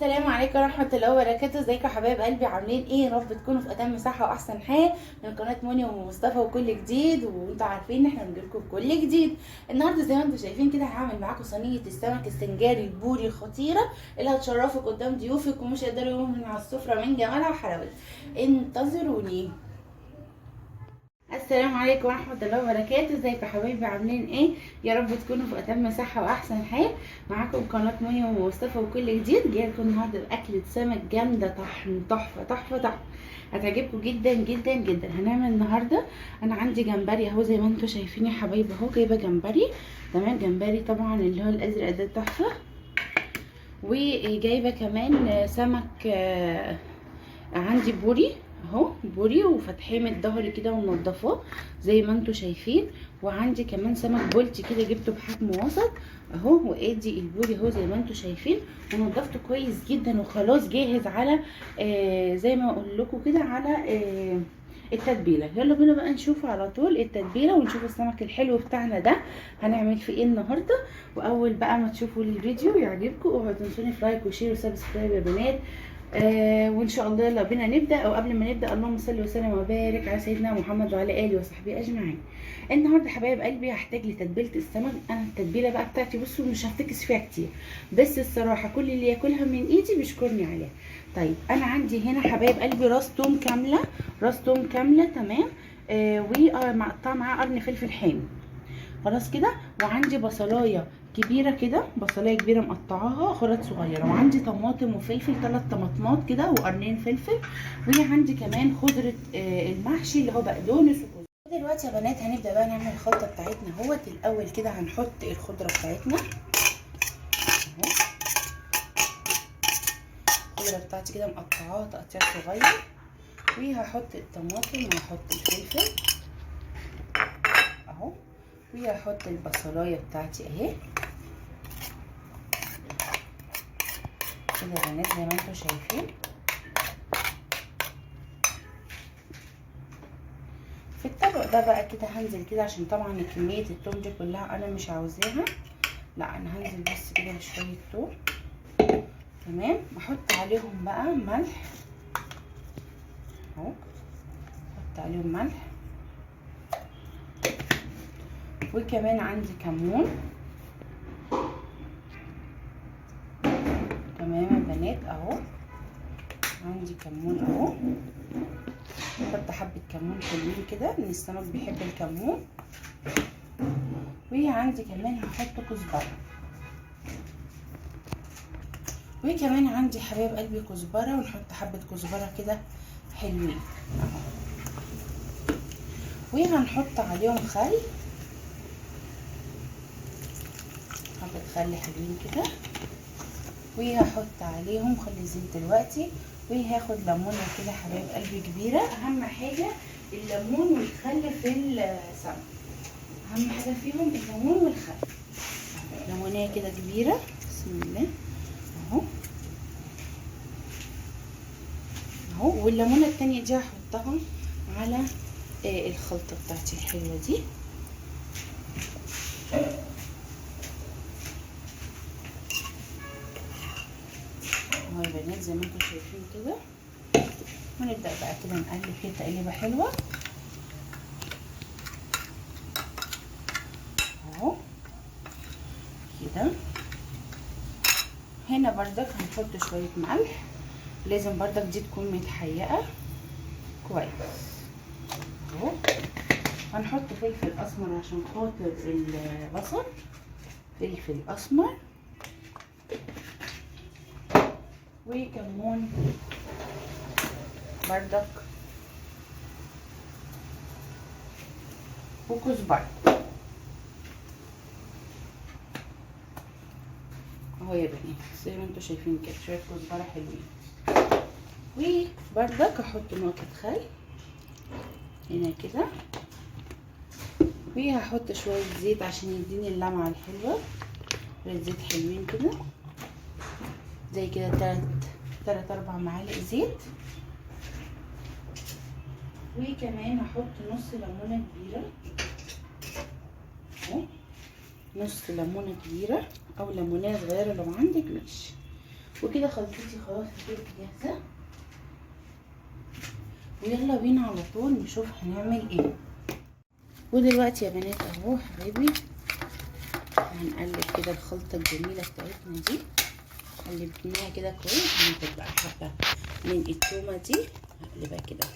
السلام عليكم ورحمة الله وبركاته. ازيكم يا حبايب قلبي؟ عاملين ايه؟ يا رب تكونوا في اتم صحة واحسن حال. من قناة موني ومصطفى وكل جديد، وانتوا عارفين ان احنا بنجيلكم بكل جديد. النهارده زي ما انتوا شايفين كده هعمل معاكم صينية السمك السنجاري البوري الخطيرة اللي هتشرفك قدام ضيوفك ومش هيقدروا يقوموا من على السفرة من جمالها وحلاوتها. انتظروني. السلام عليكم ورحمة الله وبركاته. ازيكم يا حبايبي؟ عاملين ايه؟ يا رب تكونوا في اتم صحة واحسن حال. معاكم قناة موني ومصطفى وكل جديد. جايه لكم النهارده باكلة سمك جامدة طحن تحفة تحفة تحفة، هتعجبكم جدا جدا جدا. هنعمل النهارده، انا عندي جمبري اهو زي ما انتم شايفين يا حبايبي، اهو جايبه جمبري. تمام، جمبري طبعا اللي هو الازرق ده تحفة. وجايبه كمان سمك عندي بوري اهو، بوري وفتحيه من الظهر كده ومنضفاه زي ما انتم شايفين. وعندي كمان سمك بولتي كده جبته بحجم وسط اهو. وادي البوري اهو زي ما انتم شايفين، ونضفته كويس جدا وخلاص جاهز على زي ما اقول لكم كده على التتبيله. يلا بينا بقى نشوف على طول التتبيله ونشوف السمك الحلو بتاعنا ده هنعمل فيه ايه النهارده. واول بقى ما تشوفوا الفيديو يعجبكم اوعوا تنسوني في لايك وشير وسبسكرايب يا بنات. وان شاء الله يلا بينا نبدا. او قبل ما نبدا، اللهم صل وسلم وبارك على سيدنا محمد وعلى اله وصحبه اجمعين. النهارده حبايب قلبي هحتاج لتتبيله السمك. انا التتبيله بقى بتاعتي بصوا مش هفتكس فيها كتير، بس الصراحه كل اللي ياكلها من ايدي بيشكرني عليها. طيب انا عندي هنا حبايب قلبي راس توم كامله، راس توم كامله تمام. ومقطعه معاه قرن فلفل حامي خلاص كده. وعندي بصلايه كبيره كده، بصلايه كبيره مقطعاها خرط صغيره. وعندي طماطم وفلفل 3 طماطمات كده وقرنين فلفل. وعندي كمان خضره المحشي اللي هو بقدونس وكزبره. دلوقتي يا بنات هنبدا بقى نعمل الخلطه بتاعتنا اهوت. الاول كده هنحط الخضره بتاعتنا اهو، الخضره بتاعتي كده مقطعاها تقطيع صغير. وهحط الطماطم وهحط الفلفل اهو. وهحط البصلايه بتاعتي اهي كده يا بنات زي ما انتم شايفين. في الطبق ده بقى كده هنزل كده، عشان طبعا كميه التوم دي كلها انا مش عاوزاها، لا انا هنزل بس كده بشويه توم تمام. بحط عليهم بقى ملح اهو، بحط عليهم ملح. وكمان عندي كمون تمام يا بنات اهو، عندي كمون اهو. بحط حبه كمون حلوين كده، ان السمك بيحب الكمون. وعندي كمان هحط كزبره. وكمان عندي حبايب قلبي كزبره، ونحط حبه كزبره كده حلوين اهو. وهنحط عليهم خل، حبه خل حلوين كده. وهحط عليهم خلي الزيت دلوقتي. وهاخد ليمونه كده حبايب قلبي كبيره. اهم حاجه الليمون والخل في السمك، اهم حاجه فيهم الليمون والخل. ليمونيه كده كبيره بسم الله اهو اهو. والليمونه التانية دي هحطها على الخلطه بتاعتي الحلوه دي اهو يا بنات زي ما انتم شايفين كده. ونبدا بقى كده نقلب كده تقليبه حلوه اهو كده. هنا بردك هنحط شويه ملح، لازم بردك دي تكون متحيقه كويس اهو. هنحط فلفل اسمر عشان خاطر البصل، فلفل اسمر. وكمون بردك وكزبره اهو يا بنات زي ما انتم شايفين كده، شويه كزبره حلوين. وبردك احط نقطه خل هنا كده. وهحط شويه زيت عشان يديني اللمعه الحلوه، شويه زيت حلوين كده زي كده 3-4 معالق زيت. وكمان هحط نص ليمونه كبيره اهو، نص ليمونه كبيره او ليمونيه صغيره لو عندك ماشي. وكده خلطتي خلاص هتبقى جاهزه، ويلا بينا على طول نشوف هنعمل ايه. ودلوقتي يا بنات اهو حبايبي هنقلب كده الخلطه الجميله بتاعتنا دي، قلبناها كده كويس. هناخد بقى حبه من التومه دي هقلبها كده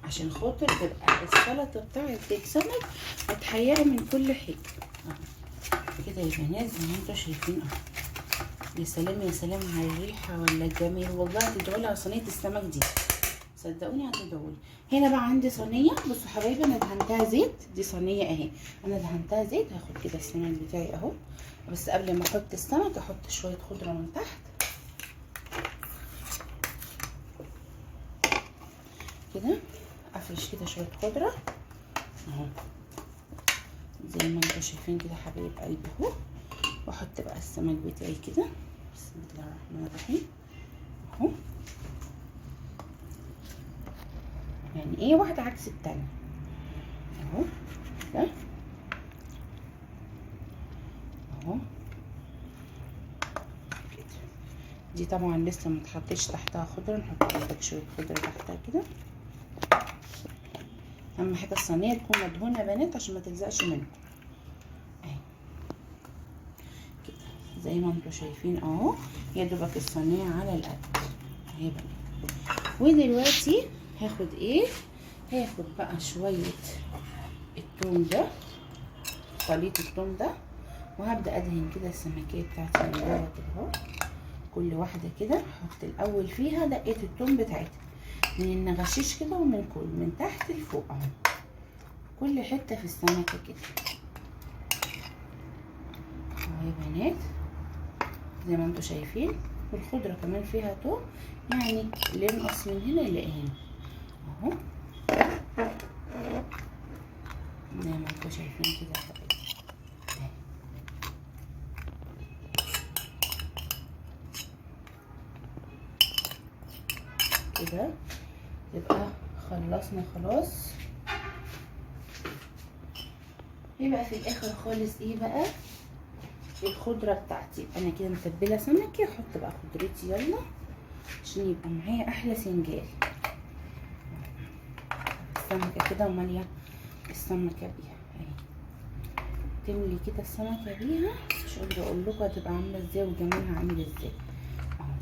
عشان خاطر تبقى السلطه بتاعت السمك متحيره من كل حته اهو كده يا بنات زي ما انتوا شايفين اهو. يا سلام يا سلام على الريحه ولا الجمال، والله هتدعولي على صينيه السمك دي، صدقوني هتدعولي. هنا بقى عندي صينيه، بصوا حبايبي انا دهنتها زيت، دي صينيه اهي انا دهنتها زيت. هاخد كده السمك بتاعي اهو، بس قبل ما احط السمك احط شويه خضره من تحت كده، افرش كده شويه خضره اهو زي ما انتوا شايفين كده حبايب قلبي اهو. واحط بقى السمك بتاعي كده، بسم الله الرحمن الرحيم اهو، يعني ايه واحده عكس التانيه اهو ده اهو كده. دي طبعا لسه ما اتحطش تحتها خضره، نحط لك شويه خضره تحتها كده. اهم حاجه الصينيه تكون مدهونه يا بنات عشان ما تلزقش منكم اهي كده زي ما انتوا شايفين اهو. يا دوبك الصينيه على القد اهي يا بنات. ودلوقتي هاخد ايه، هاخد بقى شويه الثوم ده، خليط الثوم ده، وهبدا ادهن كده السمكيه بتاعتي من جوه كده اهو. كل واحده كده احط الاول فيها دقه الثوم بتاعتها من النغشيش كده، ومن من تحت لفوق اهو كل حته في السمكه كده اهو يا بنات زي ما انتوا شايفين. والخضره كمان فيها توم، يعني اللي ينقص من هنا يلاقي هنا اهو زي ما انتوا شايفين كده يا حبايبي. كده يبقى خلصنا خلاص. يبقى في الاخر خالص ايه بقى الخضره بتاعتي. انا كده متبله سمكه، احط بقى خضرتي يلا عشان يبقى معايا احلى سنجال. السمكه كده وماليه السمكه بيها اهي، تملي كده السمكه بيها، مش قادره اقول لكم هتبقى عامله ازاي وجمالها عامل ازاي اهو.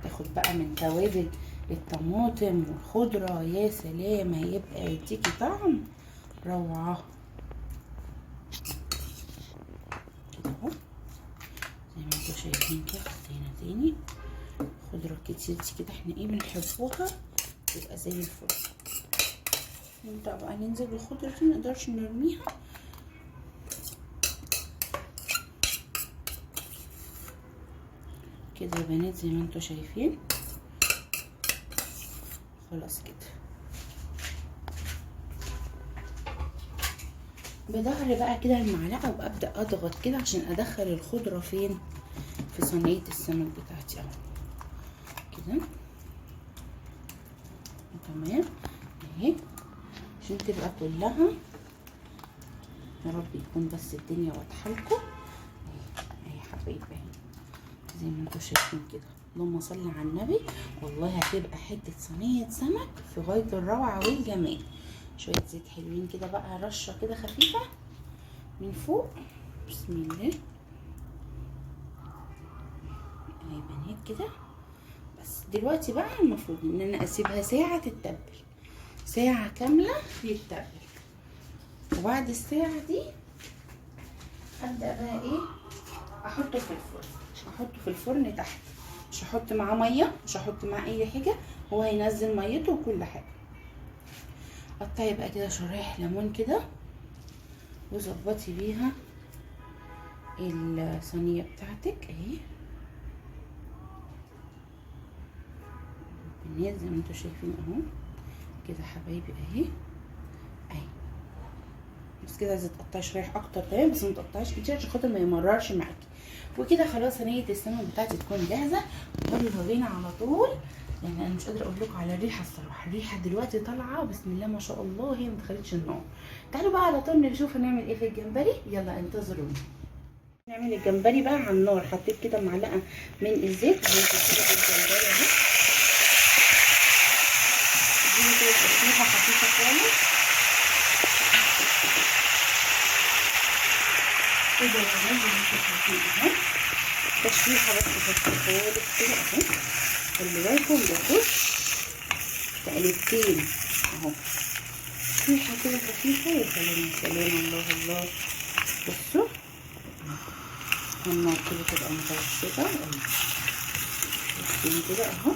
تاخد بقى من توابل الطماطم والخضره، يا سلام هيبقى يديكي طعم روعه كده اهو زي ما انتوا شايفين كده. حطينا تاني خضره كتير دي كده، احنا ايه بنحبوها تبقى زي الفل. نبدا بقى ننزل بالخضره دي، منقدرش نرميها كده يا بنات زي ما انتوا شايفين. خلاص كده بظهر بقى كده المعلقه، وابدا اضغط كده عشان ادخل الخضره فين في صينيه السمك بتاعتي اهو كده تمام اهي، عشان تبقى كلها. يا رب يكون بس الدنيا واضحه لكم اهي حبايبي اهي زي ما انتوا شايفين كده. اللهم صل على النبي، والله هتبقى حته صينيه سمك في غايه الروعه والجمال. شويه زيت حلوين كده بقى، رشه كده خفيفه من فوق، بسم الله اهي بنات كده. بس دلوقتي بقى المفروض ان انا اسيبها ساعه تتبل، ساعه كامله يتبل. وبعد الساعه دي ابدا بقى ايه احطه في الفرن. احطه في الفرن تحت، مش هحط معاه ميه، مش هحط معاه اي حاجه، هو هينزل ميته وكل حاجه. قطعي بقى كده شرايح ليمون كده، وظبطي بيها الصينيه بتاعتك اهي بالنية زي ما انتوا شايفين اهو كده حبايبي اهي اهي. بس كده عايزه تقطعي شرايح اكتر تمام، بس ما تقطعيش كتير عشان خاطر ما يمررش معاكي. وكده خلاص صينيه السمك بتاعتي تكون جاهزه. يلا بينا على طول يعني انا مش قادره اقول لكم على الريحه الصراحه. الريحه دلوقتي طالعه بسم الله ما شاء الله، هي ما دخلتش النار. تعالوا بقى على طول نشوف هنعمل ايه في الجمبري. يلا انتظروني. نعمل الجمبري بقى على النار. حطيت كده معلقه من الزيت وهنزل كده بالجمبري اهو. اديله كده تشويحه خفيفه خالص كده يا جماعه. انتوا شايفين اهو تشويحه بس خفيفه خالص كده اهو. خلي بالكم بيخش تقلبتين اهو، تشويحه كده خفيفه. يا سلام يا سلام، الله الله. بصوا النار كده تبقى متوسطه اهو، شايفين كده اهو.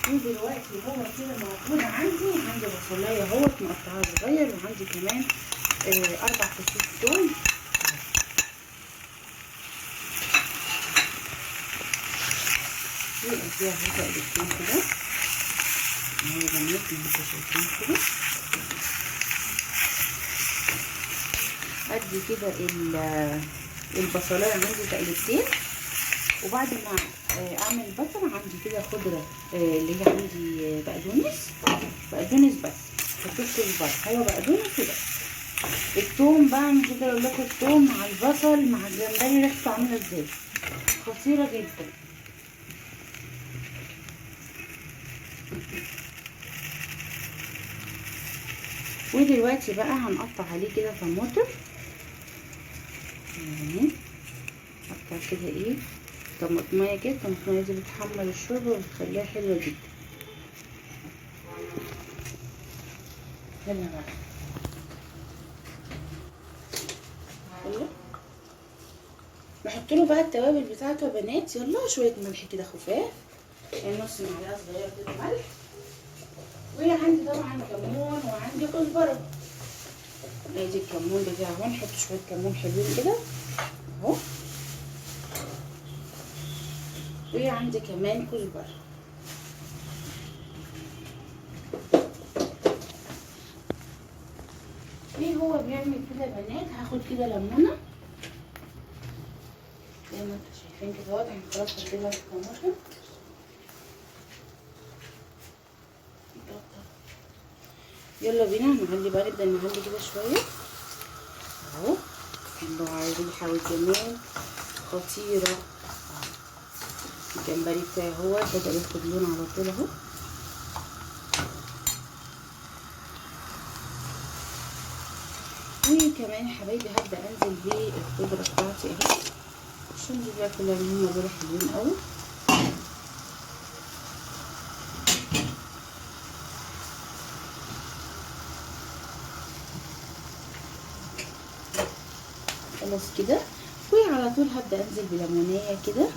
ودلوقتي هو كده موجود عندي بصلايه اهوت مقطعاها صغير، وعندي كمان 4 فصوص توم. واديها اهو تقلبتين كده اهو يا بنات زي ما انتوا شايفين كده. ادي كده البصلايه عندي تقلبتين. وبعد ما اعمل بصل عندي كده خضره اللي هي عندي بقدونس بس، مفيش كزبره، هو بقدونس وبس. الثوم بقى مش قادره اقول لكم الثوم مع البصل مع الجمبري ريحته عامله ازاي، خطيره جدا. ودلوقتي بقى هنقطع عليه كده طماطم. نقطع كده ايه طماطميه كده. الطماطميه دي بتحمر الشوربه وبتخليها حلوه جدا. يلا بقى نحط له بقى التوابل بتاعته يا بنات. يلا شويه ملح كده خفاف، يعني نص معلقه صغيره كده ملح. وعندي طبعا كمون وعندي كزبره. ادي الكمون بتاعه اهو، نحط شويه كمون حلوين كده اهو. وعندي كمان كزبره. ليه هو بيعمل كده يا بنات؟ هاخد كده ليمونه زي ما انتوا شايفين كده اهوت. احنا خلاص حطينا الطماطم. يلا بينا نعلي بقى، نبدا نعلي كده شويه اهو. الله على الريحه والجمال، خطيره. الجمبري بتاعي اهو بدا ياخد لون على طول اهو. وكمان يا حبايبي هبدا انزل بالخضره بتاعتي اهي، عشان دي بقى كلها هم دول حلوين قوي. خلاص كده. وعلى طول هبدا انزل بليمونيه كده.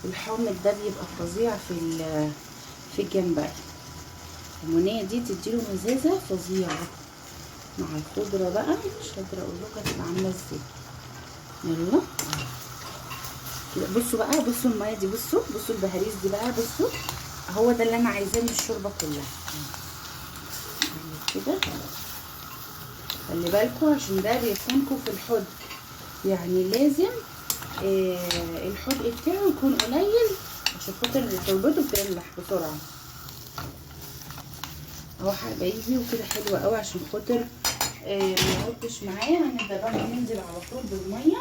الحامض ده بيبقى فظيع في الجمبري. الليمونيه دي تديله مزازه فظيعه مع الخضره بقى. مش قادره اقول لكم هتبقى عامله ازاي. يلا كده بصوا بقى، بصوا الميه دي، بصوا البهاريز دي بقى، بصوا هو ده اللي انا عايزاه من الشوربه كلها كده. خلي بالكم عشان ده بيخونكم في الحد، يعني لازم الحدق بتاعه يكون قليل عشان خاطر شوربته بتملح بسرعه اهو حبايبي. وكده حلوه قوي عشان خاطر ما يعرفش معايا. هنبدا بقى ننزل على طول بالميه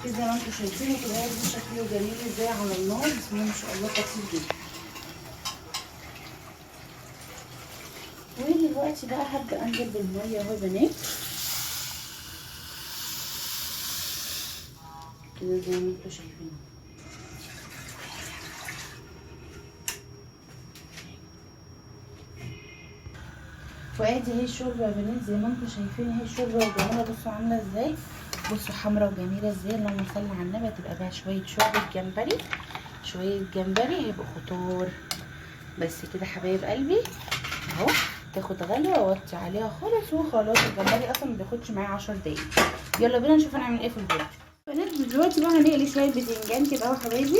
كده زي ما انتم شايفين كده. دي شكله جميل ازاي على النار، بسم الله ما شاء الله، خطير جدا. ودلوقتي بقى هبدا انزل بالميه اهو يا بنات كده زي ما انتم شايفين. وادي اهي الشوربه يا بنات زي ما انتم شايفين. اهي الشوربه وجميله، بصوا عامله ازاي، بصوا حمرا وجميله ازاي. اللهم صل على النبي. تبقى بقى شويه شوربه جمبري، شويه جمبري هيبقوا خطار. بس كده حبايب قلبي اهو. تاخد غلوه واوطي عليها خالص وخلاص. الجمبري اصلا ما بياخدش معايا 10 دقايق. يلا بينا نشوف هنعمل ايه في الفيديو. بنات دلوقتي بقى هنقلي شويه باذنجان كده اهو حبايبي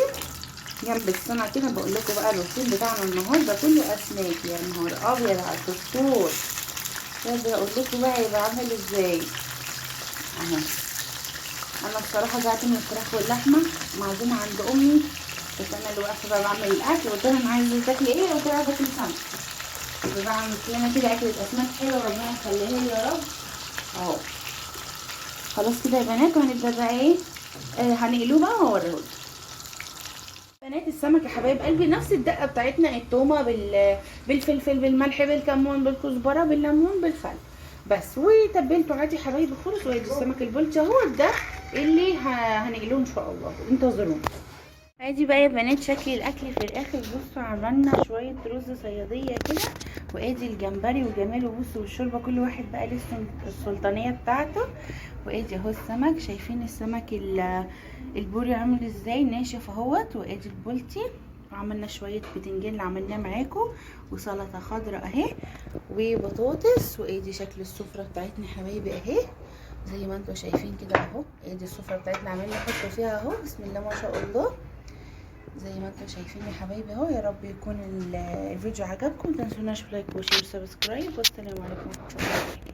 جنب السمك كده. بقول لكم بقى الروتين بتاعنا النهارده كله اسماك. يا نهار ابيض على الفطور. مش قادره اقول لكم بقى هيبقى عامل ازاي اهو. انا بصراحه جعت من الفراخ واللحمه، معزومه عند امي، بس انا اللي واقفه بقى بعمل الاكل. قلت لها انا عايزه تاكلي ايه؟ قلت لها عايزه اكل سمك. بعمل لنا كده اكله اسماك حلوه، ربنا يخليها لي يا رب. اهو خلاص كده يا بنات، وهنبدا بقى ايه، هنقلوه بقى واوريهولكم. بنات السمك يا حبايب قلبي نفس الدقه بتاعتنا، التومه بالفلفل بالملح بالكمون بالكزبره بالليمون بالخل بس، وتبلته عادي يا حبايبي خالص. وادي السمك البلطي اهو ده اللي هنقلوه ان شاء الله، انتظرونا. ادي بقى يا بنات شكل الاكل في الاخر. بصوا عملنا شويه رز صياديه كده، وادي الجمبري وجماله. بصوا والشوربه كل واحد بقى لسه السلطانيه بتاعته. وادي اهو السمك، شايفين السمك البوري عامل ازاي ناشف اهوت. وادي البلطي، وعملنا شويه بتنجان اللي عملناه معاكم، وسلطه خضراء اهي، وبطاطس. وادي شكل السفره بتاعتنا يا حبايبي اهي زي ما انتم شايفين كده اهو. ادي السفره بتاعتنا عملنا نحط فيها اهو، بسم الله ما شاء الله زي ما انتم شايفين يا حبايبي اهو. يا رب يكون الفيديو عجبكم، متنسوناش لايك وشير وسبسكرايب، والسلام عليكم ورحمه الله وبركاته.